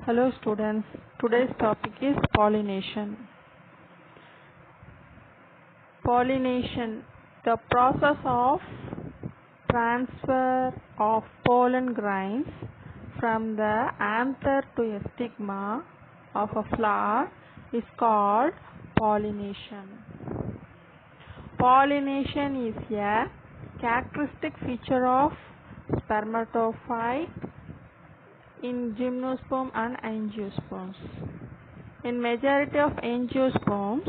Hello students, today's topic is pollination. Pollination, the process of transfer of pollen grains from the anther to a stigma of a flower is called pollination. Pollination is a characteristic feature of spermatophyte in gymnosperm and angiosperms. In majority of angiosperms,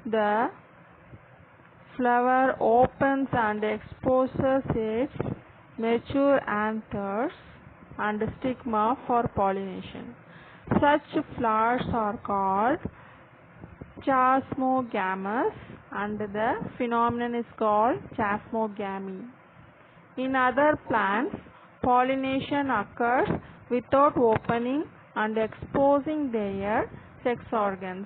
the flower opens and exposes its mature anthers and stigma for pollination. Such flowers are called chasmogamous and the phenomenon is called chasmogamy. In other plants, pollination occurs without opening and exposing their sex organs.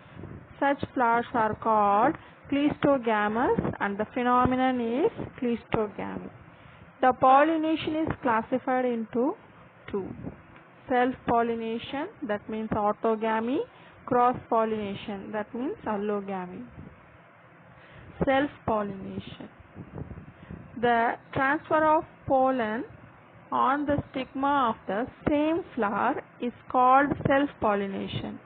Such flowers are called cleistogamous and the phenomenon is cleistogamy. The pollination is classified into two: self-pollination, that means autogamy; cross-pollination, that means allogamy. Self-pollination. The transfer of pollen on the stigma of the same flower is called self-pollination.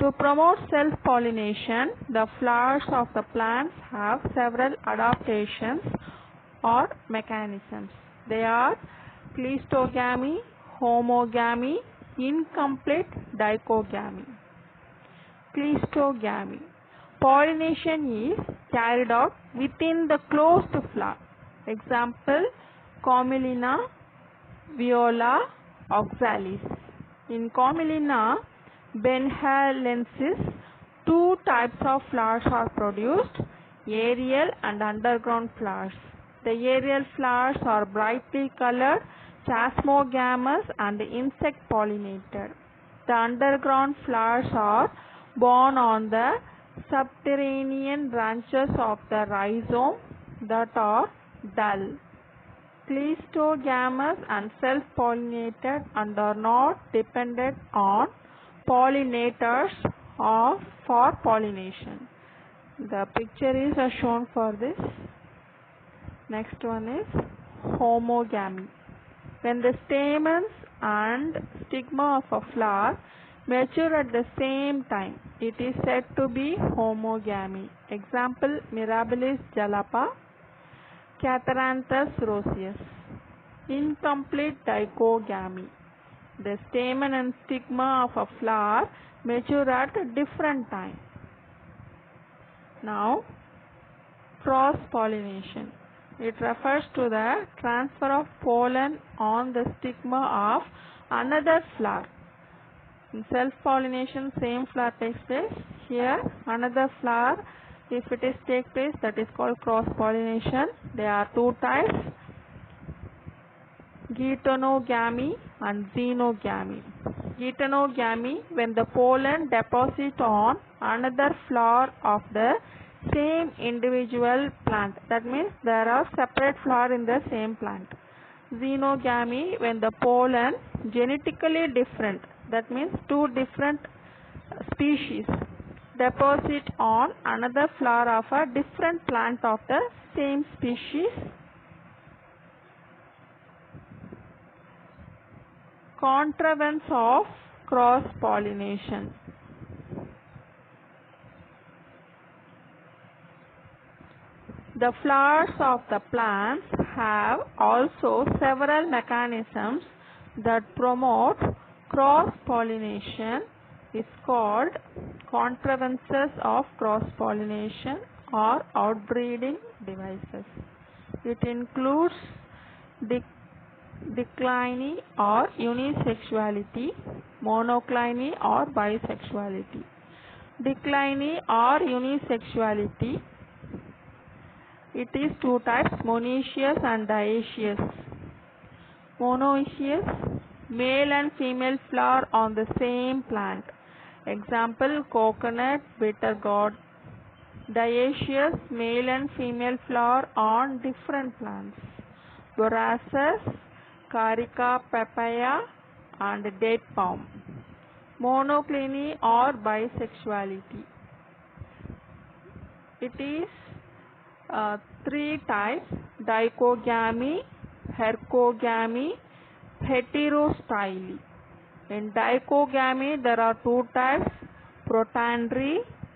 To promote self-pollination, the flowers of the plants have several adaptations or mechanisms. They are cleistogamy, homogamy, incomplete dichogamy. Cleistogamy. Pollination is carried out within the closed flower. Example, Commelina, Viola, oxalis. In Commelina benhalensis, two types of flowers are produced: aerial and underground flowers. The aerial flowers are brightly colored, chasmogamous and insect pollinated. The underground flowers are borne on the subterranean branches of the rhizome that are dull. Cleistogamous and self-pollinated and are not dependent on pollinators for pollination. The picture is shown for this. Next one is homogamy. When the stamens and stigma of a flower mature at the same time, it is said to be homogamy. Example, Mirabilis jalapa, Catharanthus roseus. Incomplete dichogamy. The stamen and stigma of a flower mature at different times. Now, cross-pollination. It refers to the transfer of pollen on the stigma of another flower. In self-pollination, same flower takes place. Here, another flower, if it is take place, that is called cross-pollination. There are two types: geitonogamy and xenogamy. Geitonogamy, when the pollen deposits on another flower of the same individual plant. That means there are separate flowers in the same plant. Xenogamy, when the pollen genetically different, that means two different species deposit on another flower of a different plant of the same species. Contrivance of cross-pollination. The flowers of the plants have also several mechanisms that promote cross-pollination. Is called contrivances of cross-pollination or outbreeding devices. It includes dicliny or unisexuality, monocliny or bisexuality. Dicliny or unisexuality, it is two types: monoecious and dioecious. Monoecious, male and female flower on the same plant. Example, coconut, bitter gourd. Dioecious, male and female flower on different plants. Borassus, carica papaya and date palm. monocliny or bisexuality. It is three types: dichogamy, hercogamy, heterostyly. In dichogamy there are two types: protandry,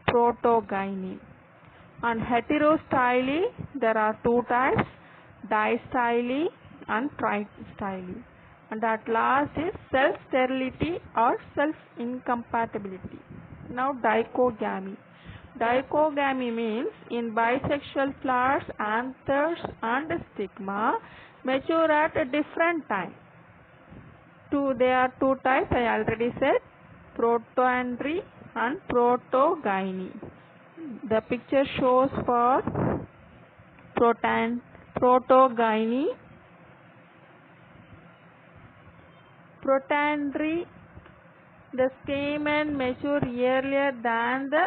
protogyny. And heterostyly there are two types: distyly and tristyly. And at last is self-sterility or self-incompatibility. Now dichogamy. Dichogamy means in bisexual flowers, anthers and stigma mature at a different time. There are two types I already said: protandry and protogyny. The picture shows for protogyny. Protandry, the stamen mature earlier than the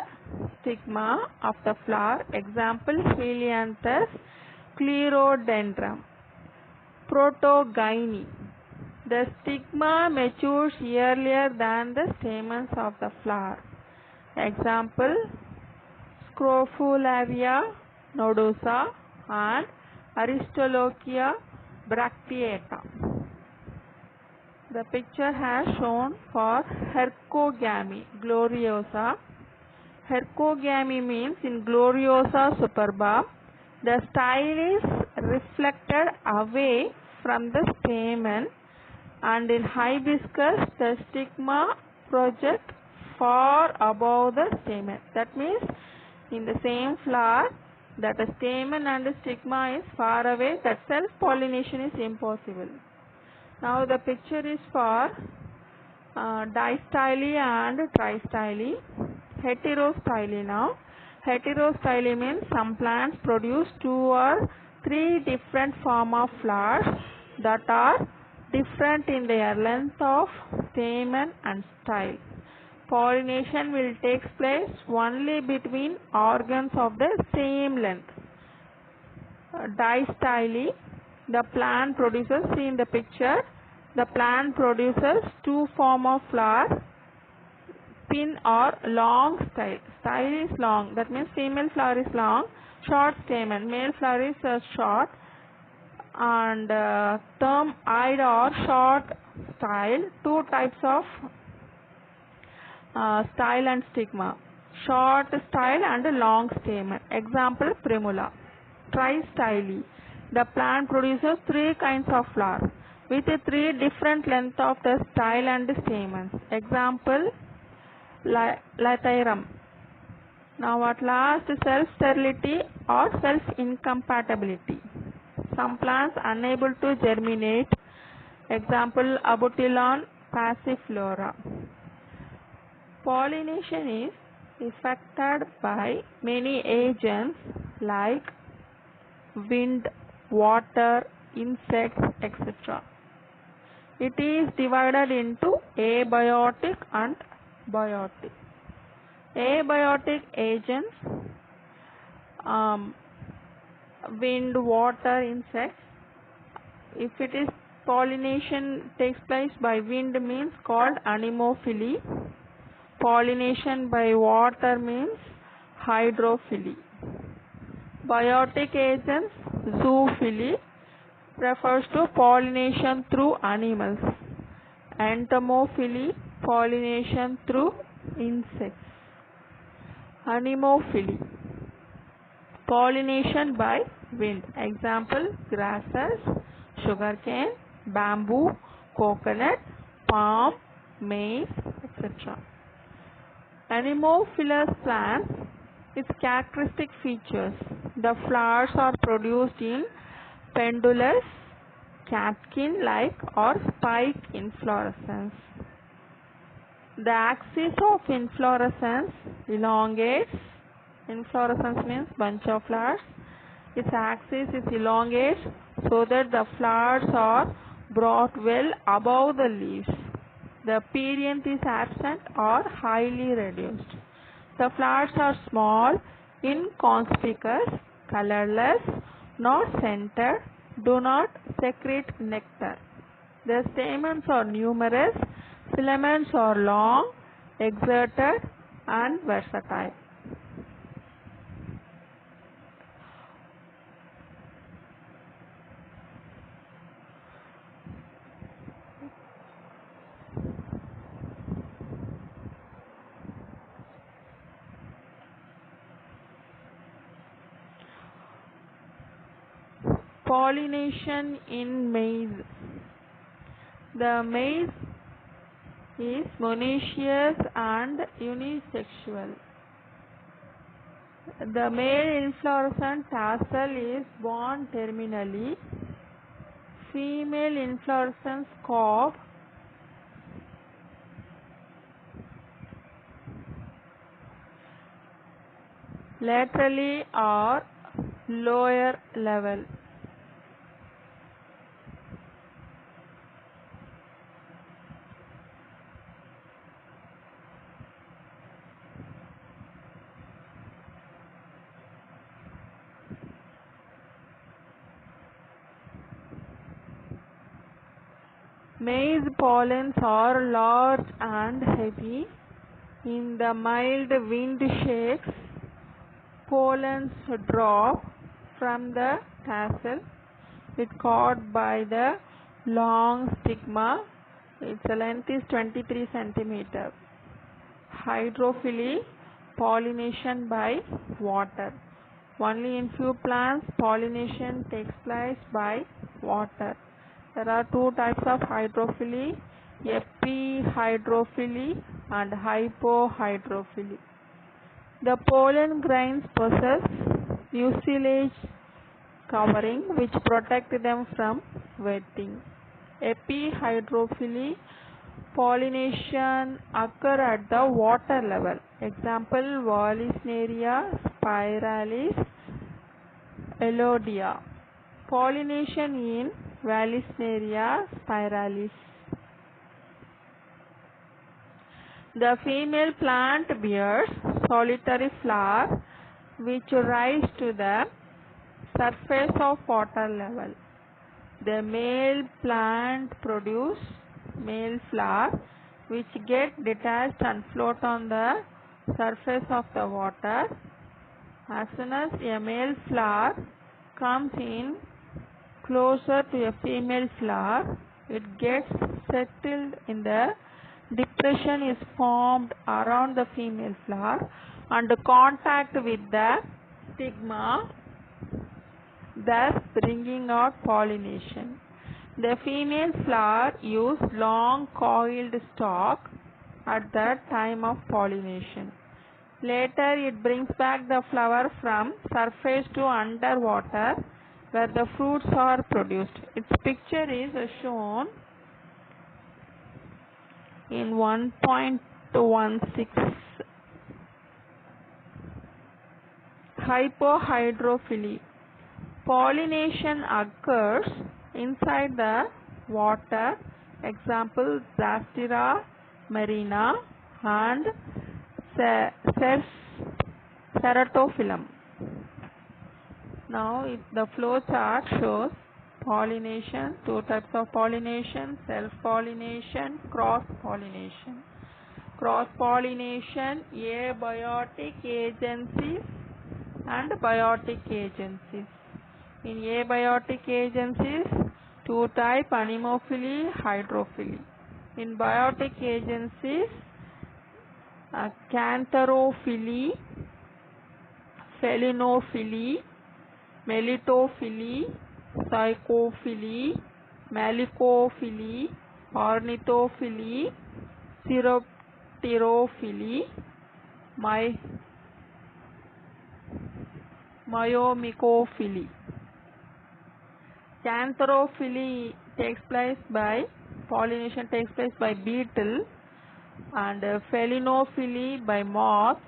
stigma of the flower. Example: Helianthus, Clerodendrum. Protogyny, the stigma matures earlier than the stamens of the flower. Example: Scrophularia nodosa and Aristolochia bracteata. The picture has shown for hercogamy, gloriosa. Hercogamy means in gloriosa superba, the style is reflected away from the stamen, and in hibiscus the stigma projects far above the stamen. That means in the same flower that the stamen and the stigma is far away, that self-pollination is impossible. Now the picture is for distyly and tristyly. Heterostyly now. Heterostyly means some plants produce 2 or 3 different form of flowers that are different in their length of stamen and style. Pollination will take place only between organs of the same length. Distyly, the plant produces, see in the picture, the plant produces 2 form of flower, thin or long style. Style is long, that means female flower is long, short stamen, male flower is short, and term-eyed or short style. 2 types of style and stigma: short style and long stamen. Example: primula. Tristyly, the plant produces 3 kinds of flower with 3 different length of the style and stamens. Example: Lathyrum. Now at last, self-sterility or self-incompatibility. Some plants unable to germinate. Example: Abutilon passiflora. Pollination is effected by many agents like wind, water, insects, etc. It is divided into abiotic and biotic. Abiotic agents, wind, water, insects. If it is pollination takes place by wind means called anemophily. Pollination by water means hydrophily. Biotic agents, zoophily, refers to pollination through animals. Entomophily, pollination through insects. Anemophily, pollination by wind. Example: grasses, sugarcane, bamboo, coconut, palm, maize, etc. Anemophilous plants, its characteristic features: the flowers are produced in pendulous, catkin-like or spike inflorescence. The axis of inflorescence elongates. Inflorescence means bunch of flowers. Its axis is elongates so that the flowers are brought well above the leaves. The perianth is absent or highly reduced. The flowers are small, inconspicuous, colorless, not centered, do not secrete nectar. The stamens are numerous, filaments are long, exerted and versatile. Pollination in maize. The maize is monoecious and unisexual. The male inflorescent tassel is borne terminally. Female inflorescence cob laterally or lower level. Maize pollens are large and heavy. In the mild wind shakes, pollens drop from the tassel. It caught by the long stigma. Its length is 23 centimeters. Hydrophily, pollination by water. Only in few plants pollination takes place by water. There are two types of hydrophily, epihydrophily and hypohydrophily. The pollen grains possess mucilage covering which protect them from wetting. Epihydrophily, pollination occur at the water level. Example, Vallisneria spiralis, Elodia. Pollination in Vallisneria spiralis. The female plant bears solitary flower which rise to the surface of water level. The male plant produce male flower which get detached and float on the surface of the water. As soon as a male flower comes in closer to a female flower, it gets settled in the depression is formed around the female flower and contact with the stigma, thus bringing out pollination. The female flower use long coiled stalk at the time of pollination. Later it brings back the flower from surface to underwater where the fruits are produced. Its picture is shown in 1.16. Hypohydrophily. Pollination occurs inside the water. Example, Zastera marina and Ceratophyllum. Now the flow chart shows pollination, two types of pollination, self-pollination, cross-pollination. Cross-pollination, abiotic agencies and biotic agencies. In abiotic agencies, two type, anemophily, hydrophily. In biotic agencies, cantherophily, felinophily, melitophily, psychophily, malicophily, ornithophily, chiropterophily, myomicophily. Cantherophily takes place by pollination takes place by beetle, and felinophily by moth,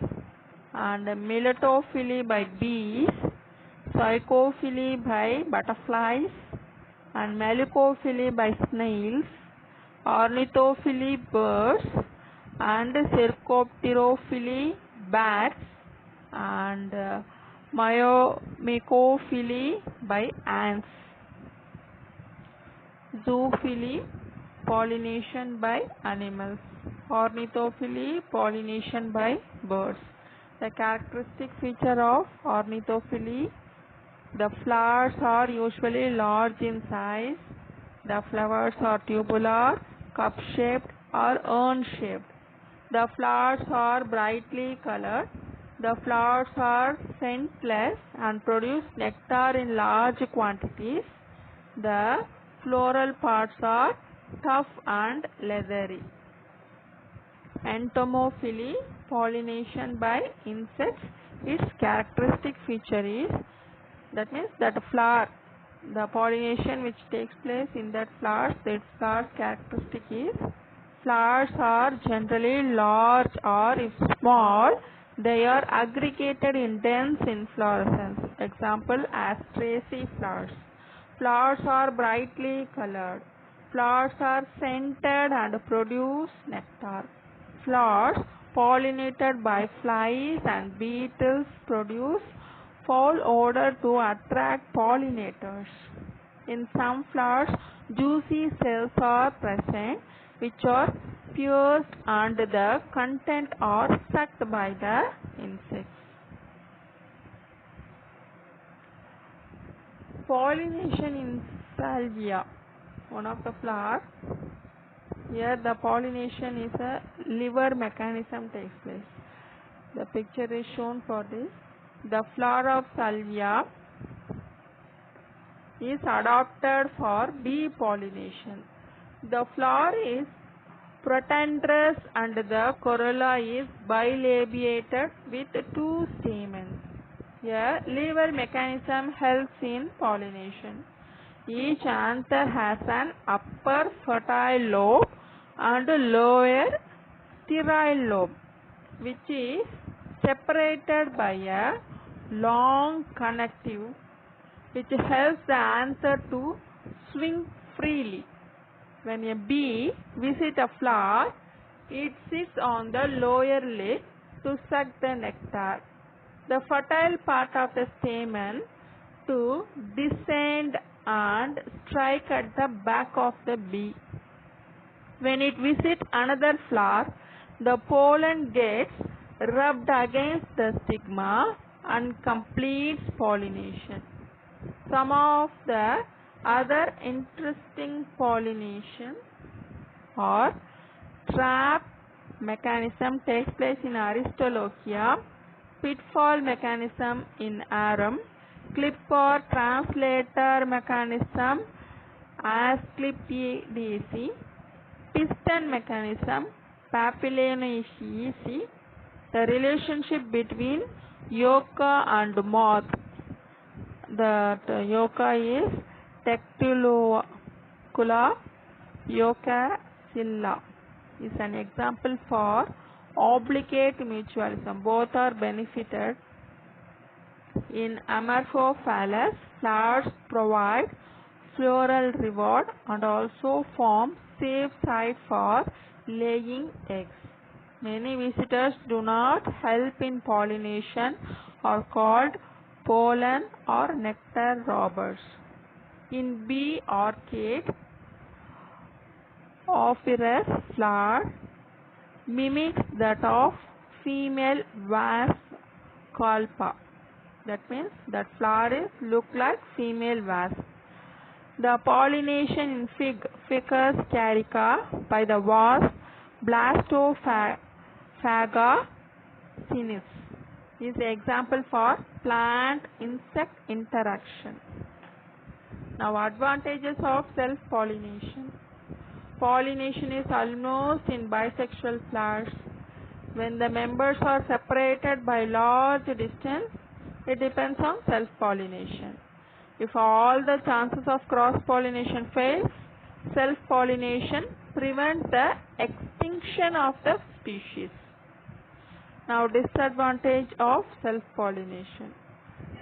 and melitophily by bees, psychophily by butterflies, and malicophily by snails, ornithophily birds, and cercopterophily bats, and myomicophily by ants. Zoophily, pollination by animals. Ornithophily, pollination by birds. The characteristic feature of ornithophily: the flowers are usually large in size. The flowers are tubular, cup-shaped or urn-shaped. The flowers are brightly colored. The flowers are scentless and produce nectar in large quantities. The floral parts are tough and leathery. Entomophily, pollination by insects. Its characteristic feature is, that means that flower, the pollination which takes place in that flowers, its flower's characteristic is, flowers are generally large, or if small, they are aggregated in dense inflorescence. Example, Asteraceae flowers. Flowers are brightly colored. Flowers are scented and produce nectar. Flowers pollinated by flies and beetles produce foul odor to attract pollinators. In some flowers, juicy cells are present which are pierced and the content are sucked by the insects. Pollination in Salvia, one of the flowers. Here the pollination is a liver mechanism takes place. The picture is shown for this. The flower of Salvia is adapted for bee pollination. The flower is protandrous and the corolla is bilabiated with two stamens. A liver mechanism helps in pollination. Each anther has an upper fertile lobe and lower sterile lobe, which is separated by a long connective which helps the anther to swing freely. When a bee visits a flower, it sits on the lower lid to suck the nectar. The fertile part of the stamen to descend and strike at the back of the bee. When it visits another flower, the pollen gets rubbed against the stigma and completes pollination. Some of the other interesting pollination or trap mechanism takes place in Aristolochia, pitfall mechanism in Arum, clip or translator mechanism Asclepiadaceae, piston mechanism Papilionaceae, the relationship between yoca and moth. The yoca is Tectulocula yocacilla is an example for obligate mutualism. Both are benefited. In Amorphophallus, flowers provide floral reward and also form safe site for laying eggs. Many visitors do not help in pollination are called pollen or nectar robbers. In bee orchid, Ophrys flower mimics that of female wasp Colpa. That means that flower look like female wasp. The pollination in fig, Ficus carica, by the wasp Blastophaga sinis is an example for plant-insect interaction. Now, advantages of self-pollination. Pollination is almost in bisexual flowers. When the members are separated by large distance, it depends on self-pollination. If all the chances of cross-pollination fails, self-pollination prevents the extinction of the species. Now, disadvantage of self-pollination.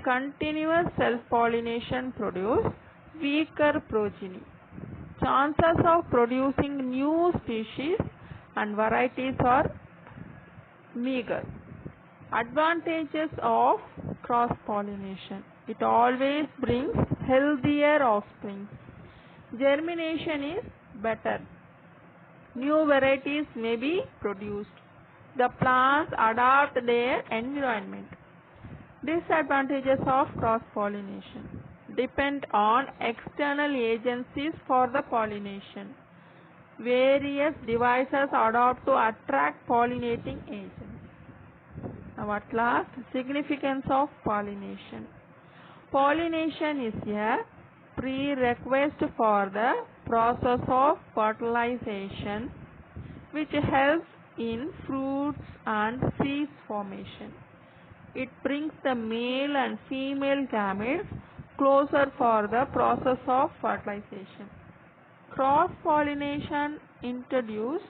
Continuous self-pollination produces weaker progeny. Chances of producing new species and varieties are meager. Advantages of cross-pollination. It always brings healthier offspring. Germination is better. New varieties may be produced. The plants adapt their environment. Disadvantages of cross-pollination. Depend on external agencies for the pollination. Various devices adopt to attract pollinating agents. Now at last, significance of pollination. Pollination is a prerequisite for the process of fertilization, which helps in fruits and seeds formation. It brings the male and female gametes closer for the process of fertilization. Cross-pollination introduces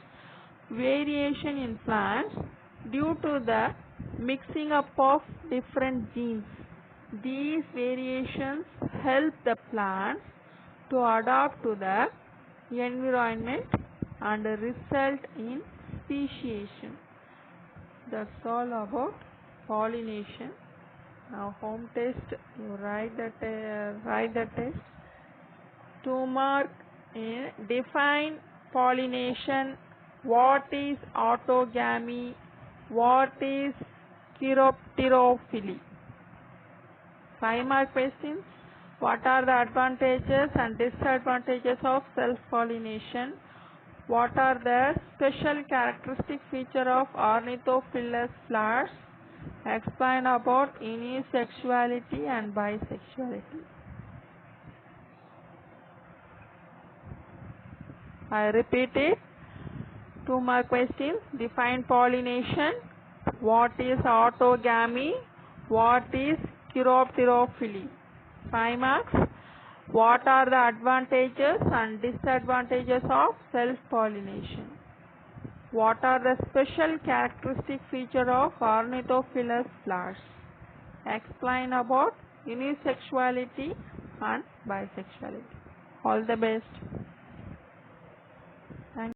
variation in plants due to the mixing up of different genes. These variations help the plants to adapt to the environment and result in speciation. That's all about pollination. Now home test, you write the test. 2 mark. Define pollination. What is autogamy? What is Hydrophily? 5 mark questions. What are the advantages and disadvantages of self-pollination? What are the special characteristic features of ornithophilous flowers? Explain about unisexuality and bisexuality. I repeat it. 2 mark questions. Define pollination. What is autogamy? What is Hydrophily? 5 marks. What are the advantages and disadvantages of self-pollination? What are the special characteristic features of ornithophilous flowers? Explain about unisexuality and bisexuality. All the best. Thank you.